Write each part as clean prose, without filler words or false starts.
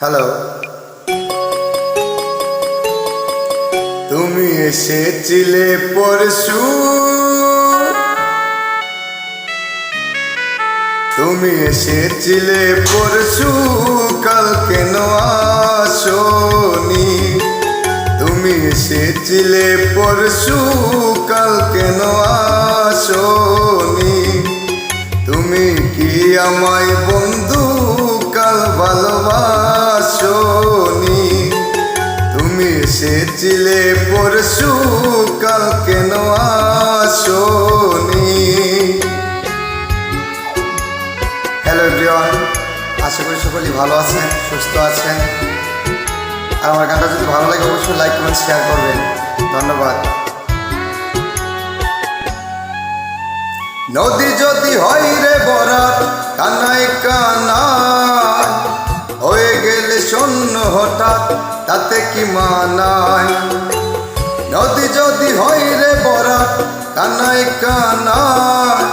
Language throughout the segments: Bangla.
হ্যালো, তুমি এসেছিলে পরশু, তুমি এসেছিলে পরশু, কাল কেন আসোনি? তুমি এসেছিলে পরশু, কাল কেন আসোনি? তুমি কি আমায় বন্ধু কাল ভালোবাসোনি? তুমি এসেছিলে পরশু, কাল কেন আসোনি? হ্যালো এভরিওয়ান, আশা করি সকলেই ভালো আছেন, সুস্থ আছেন। আর আমার গানটা যদি ভালো লাগে অবশ্যই লাইক কমেন্ট শেয়ার করবেন। ধন্যবাদ। নদী যদি হয় রে বরাত, কানায় কানায় হয়ে গেলে শূন্য হঠাৎ, তাতে কি মানায়? নদী যদি হয় রে বরাত, কানায় কানায়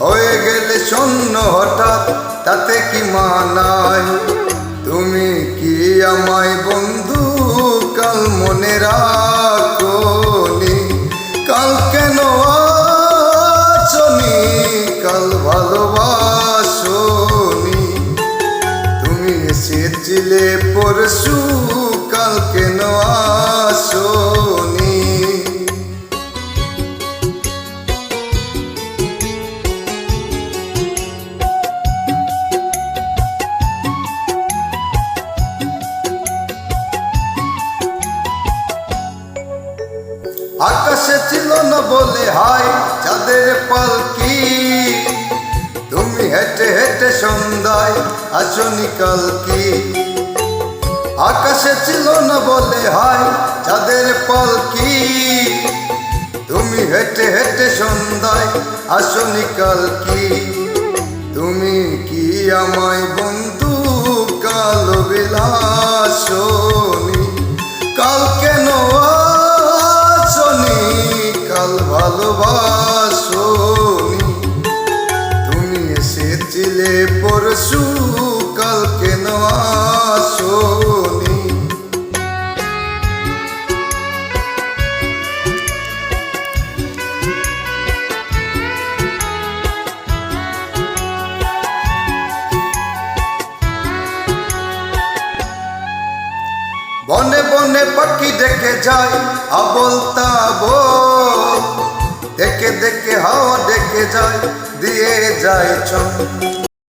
হয়ে গেলে শূন্য হঠাৎ, তাতে কি মানায়? তুমি কি আমায় বন্ধু কাল মনে রাখোনি? কাল কেন আসোনি? কাল ভালোবাসোনি? তুমি এসেছিলে পরশু, কাল কেন আসোনি? আকাশে ছিল না বলে হাই চাঁদের পালকি, তুমি হেঁটে হেঁটে সন্ধ্যায় আসনি কালকি। আকাশে ছিল না বলে হাই চাঁদের পালকি, তুমি হেঁটে হেঁটে সন্ধ্যায় আসনি কালকি। তুমি কি আমায় বন্ধু কাল বিলাসনি? কাল কেন কাল ভালোবাসোনি? তুমি এসেছিলে পরশু, কাল কেন আসোনি? বনে বনে পাখি ডেকে যায় আবোল তাবোল, দেখে দেখে হাওয়া ডেকে যায় দিয়ে যায় চল।